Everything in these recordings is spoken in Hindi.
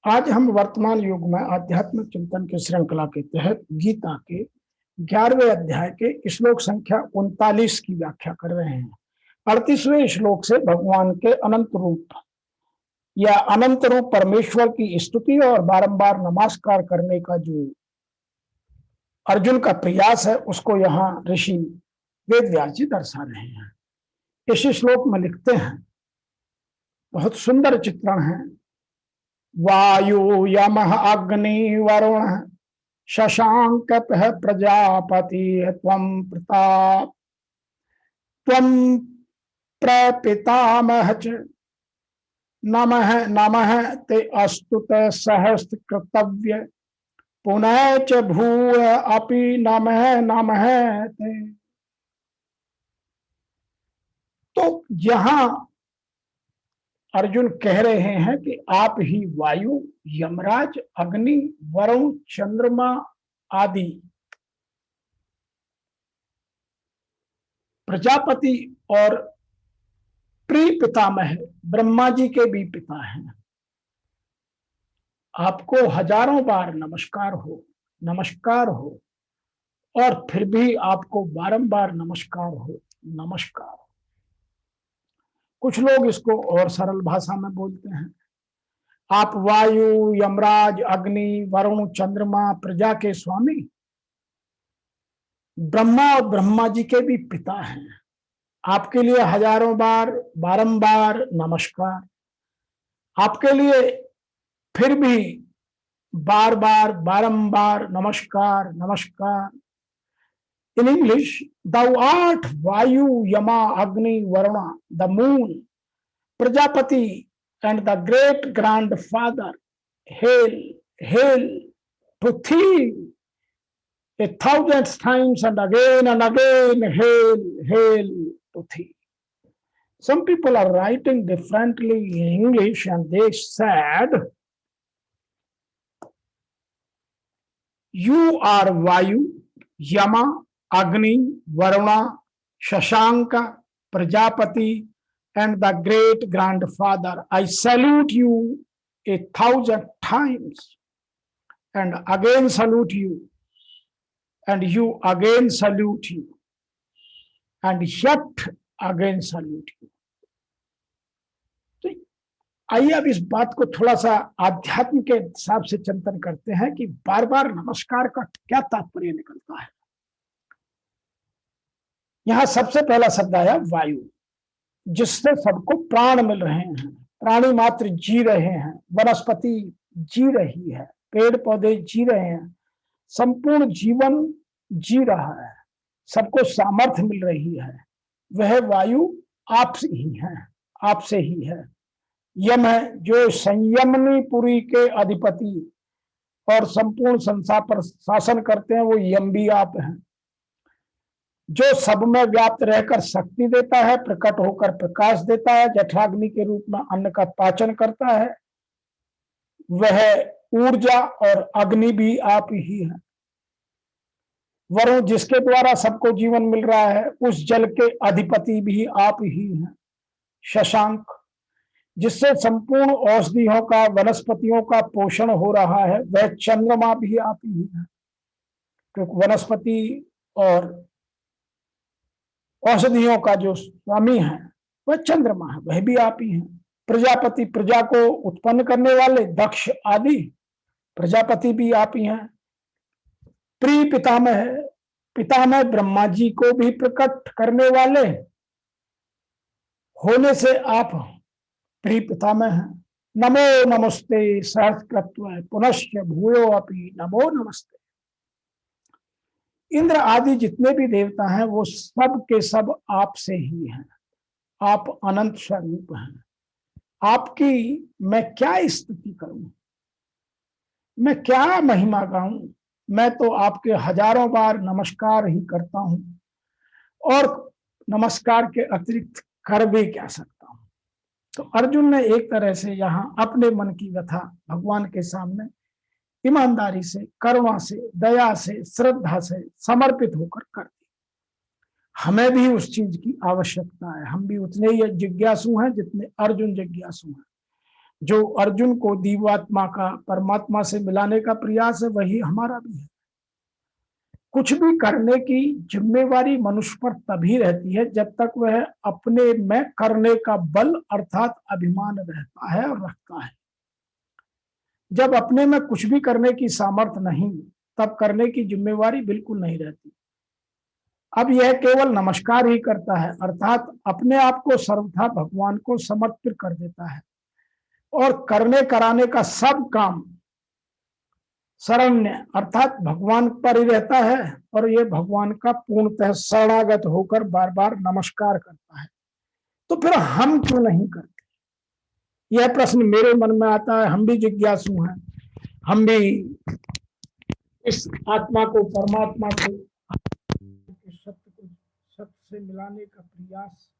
आज हम वर्तमान युग में आध्यात्मिक चिंतन की श्रृंखला के तहत गीता के 11वें अध्याय के श्लोक संख्या 39 की व्याख्या कर रहे हैं। 38वें श्लोक से भगवान के अनंत रूप या अनंत रूप परमेश्वर की स्तुति और बारंबार नमस्कार करने का जो अर्जुन का प्रयास है उसको यहाँ ऋषि वेदव्यास जी दर्शा रहे हैं। इस श्लोक में लिखते हैं, बहुत सुंदर चित्रण है। वायु यमः अग्नि वरुण शशांक प्रजापति त्वं प्रताप त्वं प्रपितामह च नमः नमः ते अस्तुत सहस्त्र कृतव्य पुनः च भूय अपि नमः नमः ते। तो यहाँ अर्जुन कह रहे हैं कि आप ही वायु, यमराज, अग्नि, वरुण, चंद्रमा आदि प्रजापति और प्रिय पितामह ब्रह्मा जी के भी पिता हैं। आपको हजारों बार नमस्कार हो और फिर भी आपको बारंबार नमस्कार हो। कुछ लोग इसको और सरल भाषा में बोलते हैं, आप वायु, यमराज, अग्नि, वरुण, चंद्रमा, प्रजा के स्वामी, ब्रह्मा और ब्रह्मा जी के भी पिता हैं। आपके लिए हजारों बार बारंबार नमस्कार, आपके लिए फिर भी बार बार बारंबार नमस्कार। In English, thou art Vayu, Yama, Agni, Varuna, the moon, Prajapati, and the great grandfather. Hail, hail to thee 1,000 times and again, hail, hail to thee. Some people are writing differently in English and they said, you are Vayu, Yama, Agni, Varuna, Shashanka, Prajapati, and the great grandfather. I salute you 1,000 times and again salute you, and you again salute you, and yet again salute you. तो आइए अब इस बात को थोड़ा सा आध्यात्म के हिसाब से चिंतन करते हैं कि बार बार नमस्कार का क्या तात्पर्य निकलता है। यहां सबसे पहला शब्द आया वायु, जिससे सबको प्राण मिल रहे हैं, प्राणी मात्र जी रहे हैं, वनस्पति जी रही है, पेड़ पौधे जी रहे हैं, संपूर्ण जीवन जी रहा है, सबको सामर्थ्य मिल रही है, वह वायु आपसे ही है। यम है जो संयमनी पुरी के अधिपति और संपूर्ण संसार पर शासन करते हैं, वो यम भी आप हैं। जो सब में व्याप्त रहकर शक्ति देता है, प्रकट होकर प्रकाश देता है, जठराग्नि के रूप में अन्न का पाचन करता है, वह ऊर्जा और अग्नि भी आप ही है। वरुण जिसके द्वारा सबको जीवन मिल रहा है, उस जल के अधिपति भी आप ही हैं। शशांक जिससे संपूर्ण औषधियों का, वनस्पतियों का पोषण हो रहा है, वह चंद्रमा भी आप ही है, क्योंकि वनस्पति और औषधियों का जो स्वामी है वह चंद्रमा है, वह भी आप ही हैं। प्रजापति प्रजा को उत्पन्न करने वाले, दक्ष आदि प्रजापति भी आप ही हैं। प्रिय पितामह ब्रह्मा जी को भी प्रकट करने वाले होने से आप प्रिय पितामह हैं। नमो नमस्ते सहस्रकृत्व पुनश्च भूयो अपि नमो नमस्ते। इंद्र आदि जितने भी देवता हैं वो सब के सब आपसे ही हैं। आप अनंत स्वरूप हैं। आपकी मैं क्या स्तुति करूं, मैं क्या महिमा गाऊं। मैं तो आपके हजारों बार नमस्कार ही करता हूं और नमस्कार के अतिरिक्त कर भी क्या सकता हूं। तो अर्जुन ने एक तरह से यहाँ अपने मन की व्यथा भगवान के सामने ईमानदारी से, करुणा से, दया से, श्रद्धा से समर्पित होकर कर दी। हमें भी उस चीज की आवश्यकता है। हम भी उतने ही जिज्ञासु हैं जितने अर्जुन जिज्ञासु हैं। जो अर्जुन को दिव्यात्मा का परमात्मा से मिलाने का प्रयास है, वही हमारा भी है। कुछ भी करने की जिम्मेवारी मनुष्य पर तभी रहती है जब तक वह अपने में करने का बल अर्थात अभिमान रहता है और रखता है। जब अपने में कुछ भी करने की सामर्थ्य नहीं, तब करने की जिम्मेवारी बिल्कुल नहीं रहती। अब यह केवल नमस्कार ही करता है, अर्थात अपने आप को सर्वथा भगवान को समर्पित कर देता है और करने कराने का सब काम शरण्य अर्थात भगवान पर ही रहता है और ये भगवान का पूर्णतः शरणागत होकर बार बार नमस्कार करता है। तो फिर हम क्यों नहीं करते? यह प्रश्न मेरे मन में आता है। हम भी जिज्ञासु हैं, हम भी इस आत्मा को परमात्मा को सत्य से मिलाने का प्रयास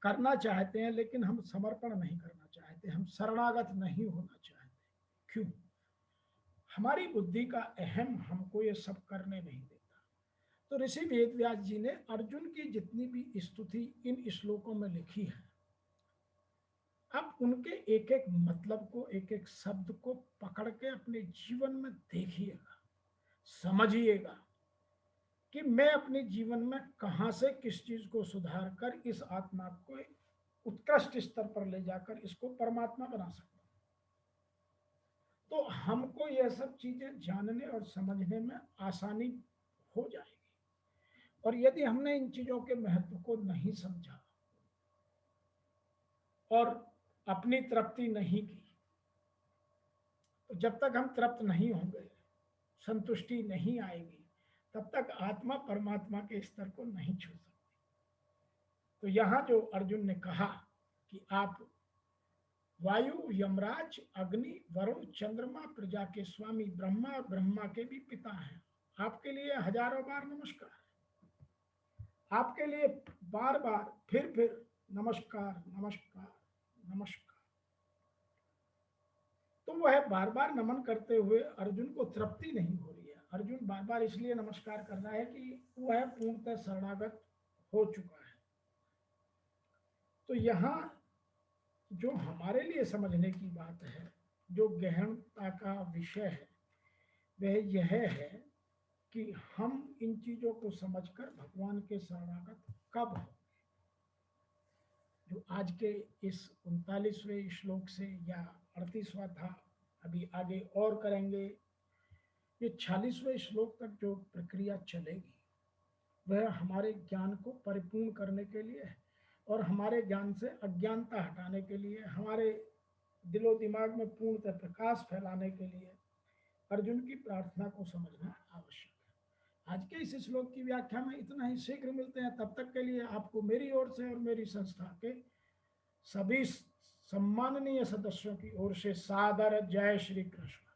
करना चाहते हैं, लेकिन हम समर्पण नहीं करना चाहते, हम शरणागत नहीं होना चाहते। क्यों? हमारी बुद्धि का अहम हमको ये सब करने नहीं देता। तो ऋषि वेदव्यास जी ने अर्जुन की जितनी भी स्तुति इन श्लोकों में लिखी है, अब उनके एक एक मतलब को, एक एक शब्द को पकड़ के अपने जीवन में देखिएगा, समझिएगा कि मैं अपने जीवन में कहां से किस चीज को सुधार कर इस आत्मा को उत्कृष्ट स्तर पर ले जाकर इसको परमात्मा बना सकता हूं। तो हमको यह सब चीजें जानने और समझने में आसानी हो जाएगी। और यदि हमने इन चीजों के महत्व को नहीं समझा और अपनी तृप्ति नहीं की, तो जब तक हम तृप्त नहीं होंगे, संतुष्टि नहीं आएगी, तब तक आत्मा परमात्मा के स्तर को नहीं छू सकती। तो यहां जो अर्जुन ने कहा कि आप वायु, यमराज, अग्नि, वरुण, चंद्रमा, प्रजा के स्वामी ब्रह्मा और ब्रह्मा के भी पिता हैं, आपके लिए हजारों बार नमस्कार, आपके लिए बार बार फिर नमस्कार नमस्कार नमस्कार। तो वह बार बार नमन करते हुए अर्जुन को तृप्ति नहीं हो रही है। अर्जुन बार बार इसलिए नमस्कार कर रहा है कि वह पूर्णतः शरणागत हो चुका है। तो यहाँ जो हमारे लिए समझने की बात है, जो गहनता का विषय है, वह यह है कि हम इन चीजों को समझकर भगवान के शरणागत कब हो। जो आज के इस 39वें श्लोक से या 38वां था, अभी आगे और करेंगे, ये 46वें श्लोक तक जो प्रक्रिया चलेगी वह हमारे ज्ञान को परिपूर्ण करने के लिए है और हमारे ज्ञान से अज्ञानता हटाने के लिए, हमारे दिलो दिमाग में पूर्णतः प्रकाश फैलाने के लिए अर्जुन की प्रार्थना को समझना आवश्यक है। आज के इस श्लोक की व्याख्या में इतना ही। शीघ्र मिलते हैं, तब तक के लिए आपको मेरी ओर से और मेरी संस्था के सभी सम्माननीय सदस्यों की ओर से सादर जय श्री कृष्ण।